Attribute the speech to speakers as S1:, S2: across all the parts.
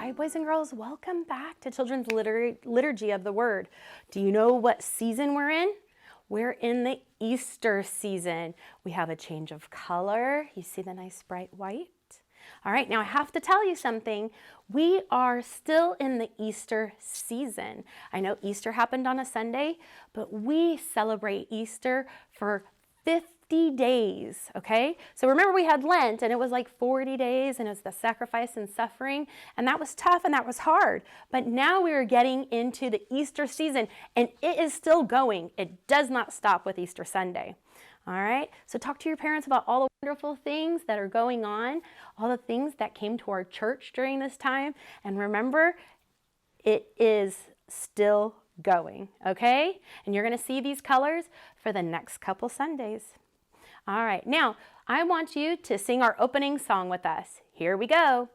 S1: Hi, boys and girls. Welcome back to Children's Liturgy of the Word. Do you know what season we're in? We're in the Easter season. We have a change of color. You see the nice bright white? All right, now I have to tell you something. We are still in the Easter season. I know Easter happened on a Sunday, but we celebrate Easter for 50 days, okay? So remember we had Lent and it was like 40 days and it was the sacrifice and suffering, and that was tough and that was hard. But now we are getting into the Easter season and it is still going. It does not stop with Easter Sunday. All right, so talk to your parents about all the wonderful things that are going on, all the things that came to our church during this time. And remember, it is still going, okay? And you're going to see these colors for the next couple Sundays. All right, now I want you to sing our opening song with us. Here we go.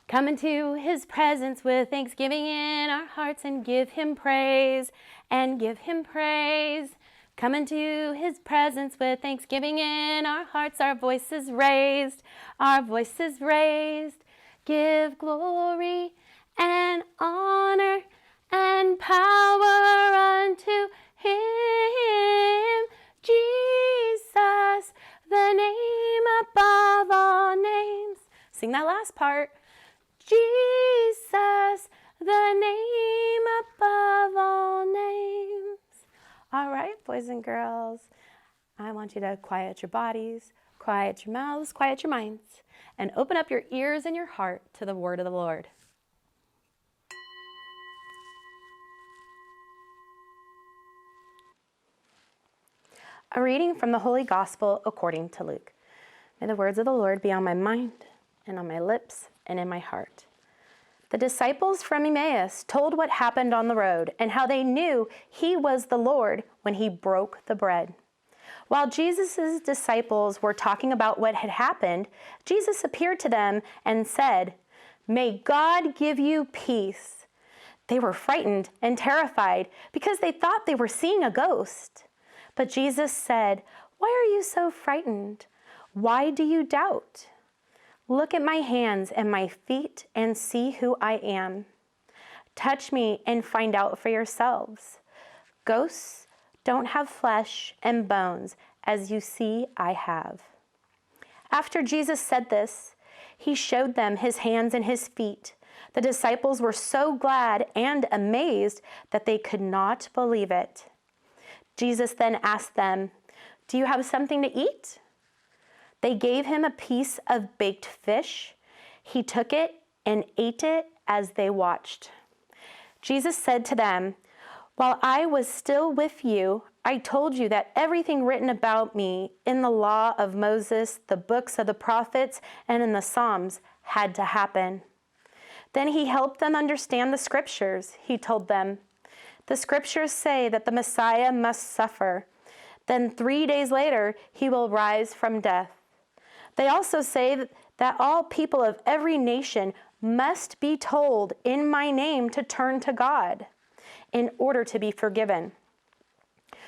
S1: Come into his presence with thanksgiving in our hearts and give him praise, and give him praise. Come into his presence with thanksgiving in our hearts, our voices raised, our voices raised. Give glory and honor and power unto him, Jesus, the name above all names. Sing that last part. Jesus, the name above all names. All right, boys and girls, I want you to quiet your bodies, quiet your mouths, quiet your minds, and open up your ears and your heart to the word of the Lord. A reading from the Holy Gospel according to Luke. May the words of the Lord be on my mind and on my lips and in my heart. The disciples from Emmaus told what happened on the road and how they knew he was the Lord when he broke the bread. While Jesus' disciples were talking about what had happened, Jesus appeared to them and said, "May God give you peace." They were frightened and terrified because they thought they were seeing a ghost. But Jesus said, "Why are you so frightened? Why do you doubt? Look at my hands and my feet and see who I am. Touch me and find out for yourselves. Ghosts don't have flesh and bones as you see I have." After Jesus said this, he showed them his hands and his feet. The disciples were so glad and amazed that they could not believe it. Jesus then asked them, "Do you have something to eat?" They gave him a piece of baked fish. He took it and ate it as they watched. Jesus said to them, "While I was still with you, I told you that everything written about me in the law of Moses, the books of the prophets, and in the Psalms had to happen." Then he helped them understand the scriptures. He told them, "The scriptures say that the Messiah must suffer. Then 3 days later, he will rise from death. They also say that all people of every nation must be told in my name to turn to God in order to be forgiven.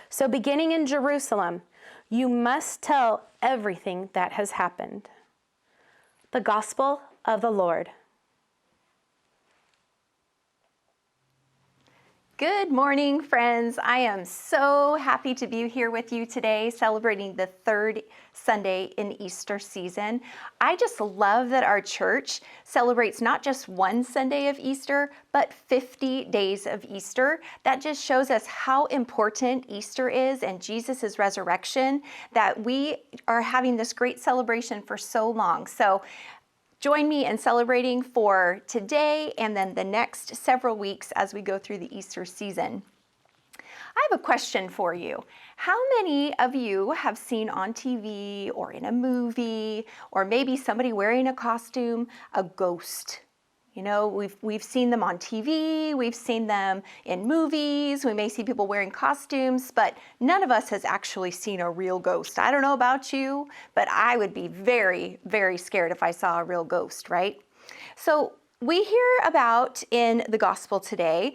S1: So beginning in Jerusalem, you must tell everything that has happened." The Gospel of the Lord.
S2: Good morning, friends. I am so happy to be here with you today, celebrating the third Sunday in Easter season. I just love that our church celebrates not just one Sunday of Easter, but 50 days of Easter. That just shows us how important Easter is and Jesus' resurrection, that we are having this great celebration for so long. So join me in celebrating for today and then the next several weeks as we go through the Easter season. I have a question for you. How many of you have seen on TV or in a movie, or maybe somebody wearing a costume, a ghost? You know, we've seen them on TV, we've seen them in movies, we may see people wearing costumes, but none of us has actually seen a real ghost. I don't know about you, but I would be very, very scared if I saw a real ghost, right? So we hear about in the gospel today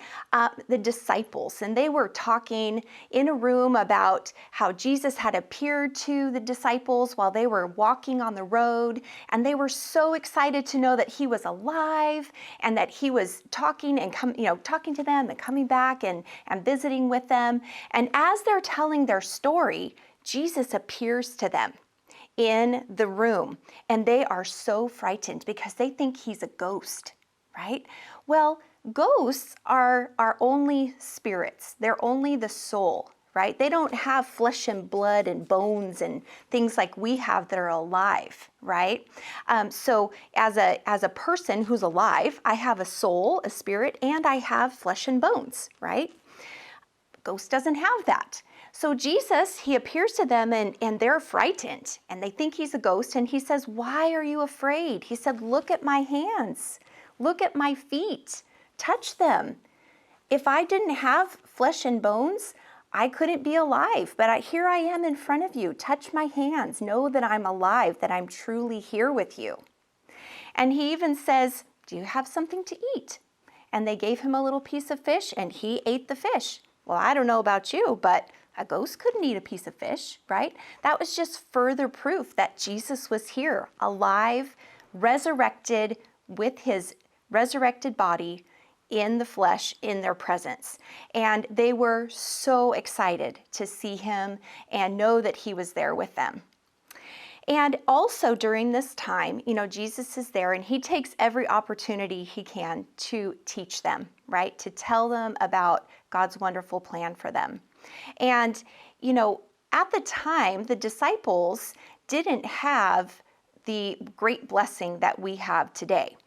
S2: the disciples, and they were talking in a room about how Jesus had appeared to the disciples while they were walking on the road, and they were so excited to know that he was alive and that he was talking and talking to them and coming back and visiting with them. And as they're telling their story, Jesus appears to them in the room, and they are so frightened because they think he's a ghost, right? Well, ghosts are only spirits. They're only the soul, right? They don't have flesh and blood and bones and things like we have that are alive, right? So as a person who's alive, I have a soul, a spirit, and I have flesh and bones, right? Ghost doesn't have that. So Jesus, he appears to them and they're frightened and they think he's a ghost, and he says, "Why are you afraid?" He said, "Look at my hands, look at my feet, touch them. If I didn't have flesh and bones, I couldn't be alive, but here I am in front of you. Touch my hands, know that I'm alive, that I'm truly here with you." And he even says, "Do you have something to eat?" And they gave him a little piece of fish and he ate the fish. Well, I don't know about you, but a ghost couldn't eat a piece of fish, right? That was just further proof that Jesus was here, alive, resurrected with his resurrected body in the flesh, in their presence. And they were so excited to see him and know that he was there with them. And also during this time, Jesus is there and he takes every opportunity he can to teach them, right? To tell them about God's wonderful plan for them. And, at the time, the disciples didn't have the great blessing that we have today.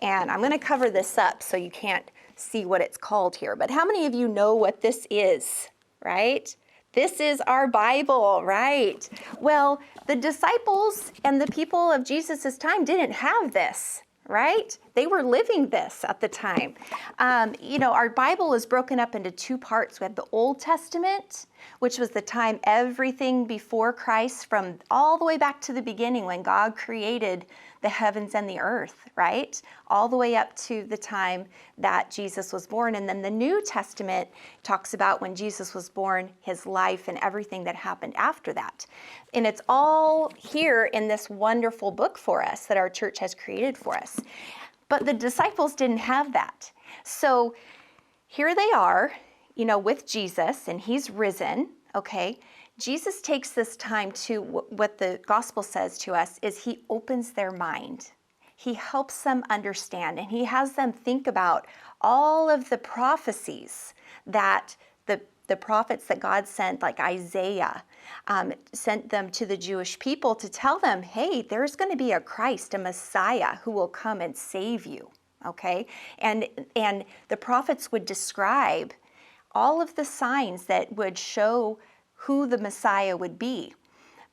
S2: And I'm going to cover this up so you can't see what it's called here. But how many of you know what this is, right? This is our Bible, right? Well, the disciples and the people of Jesus' time didn't have this, right? They were living this at the time. Our Bible is broken up into two parts. We have the Old Testament, which was the time everything before Christ, from all the way back to the beginning when God created the heavens and the earth, right? All the way up to the time that Jesus was born. And then the New Testament talks about when Jesus was born, his life, and everything that happened after that. And it's all here in this wonderful book for us that our church has created for us. But the disciples didn't have that. So here they are, with Jesus, and he's risen, okay? Jesus takes this time to, what the gospel says to us is he opens their mind. He helps them understand, and he has them think about all of the prophecies that the prophets that God sent, like Isaiah, sent them to the Jewish people to tell them, hey, there's going to be a Christ, a Messiah who will come and save you, okay? And the prophets would describe all of the signs that would show who the Messiah would be.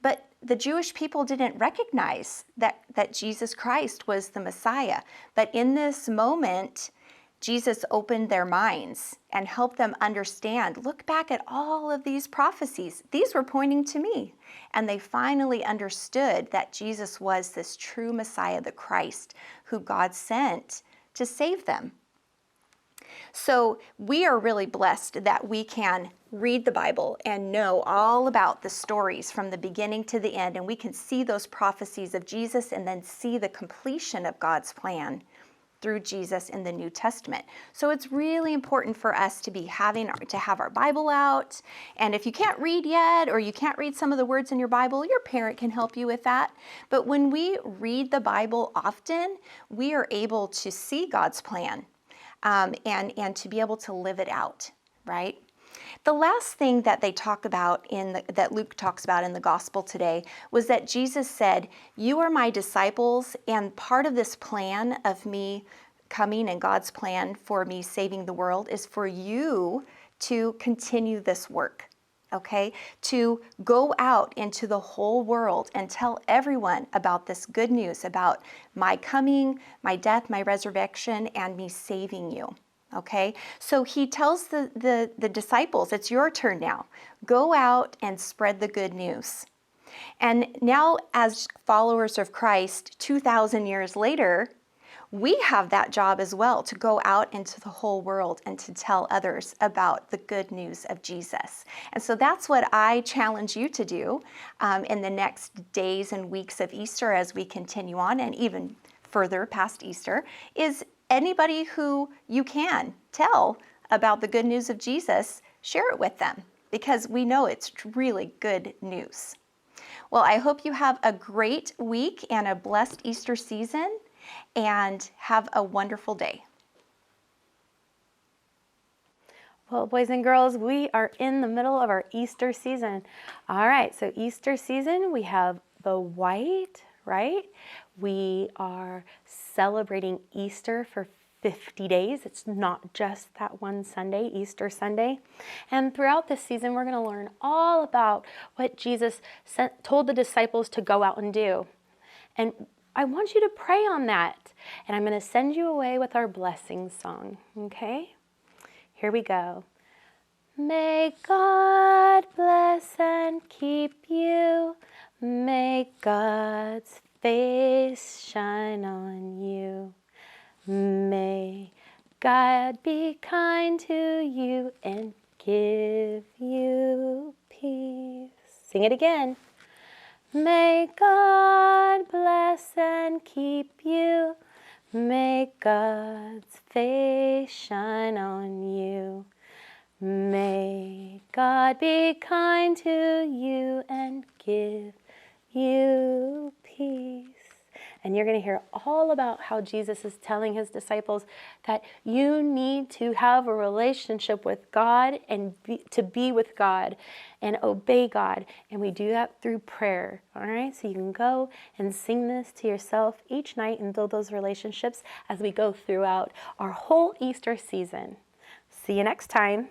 S2: But the Jewish people didn't recognize that Jesus Christ was the Messiah. But in this moment, Jesus opened their minds and helped them understand, look back at all of these prophecies. These were pointing to me. And they finally understood that Jesus was this true Messiah, the Christ, who God sent to save them. So we are really blessed that we can read the Bible and know all about the stories from the beginning to the end, and we can see those prophecies of Jesus and then see the completion of God's plan through Jesus in the New Testament. So it's really important for us to have our Bible out. And if you can't read yet, or you can't read some of the words in your Bible, your parent can help you with that. But when we read the Bible often, we are able to see God's plan and to be able to live it out, right? The last thing that they talk about that Luke talks about in the gospel today was that Jesus said, "You are my disciples, and part of this plan of me coming and God's plan for me saving the world is for you to continue this work." Okay, to go out into the whole world and tell everyone about this good news about my coming, my death, my resurrection, and me saving you. Okay, so he tells the disciples, it's your turn now. Go out and spread the good news. And now, as followers of Christ, 2,000 years later, we have that job as well, to go out into the whole world and to tell others about the good news of Jesus. And so that's what I challenge you to do in the next days and weeks of Easter as we continue on, and even further past Easter, is anybody who you can tell about the good news of Jesus, share it with them, because we know it's really good news. Well, I hope you have a great week and a blessed Easter season, and have a wonderful day.
S1: Well, boys and girls, we are in the middle of our Easter season. All right, so Easter season, we have the white, right? We are celebrating Easter for 50 days. It's not just that one Sunday, Easter Sunday. And throughout this season, we're going to learn all about what Jesus told the disciples to go out and do. And I want you to pray on that. And I'm going to send you away with our blessing song, okay? Here we go. May God bless and keep you. May God's face shine on you. May God be kind to you and give you peace. Sing it again. May God bless and keep you. May God's face shine on you. May God be kind to you and give you peace. And you're going to hear all about how Jesus is telling his disciples that you need to have a relationship with God and to be with God and obey God. And we do that through prayer. All right? So you can go and sing this to yourself each night and build those relationships as we go throughout our whole Easter season. See you next time.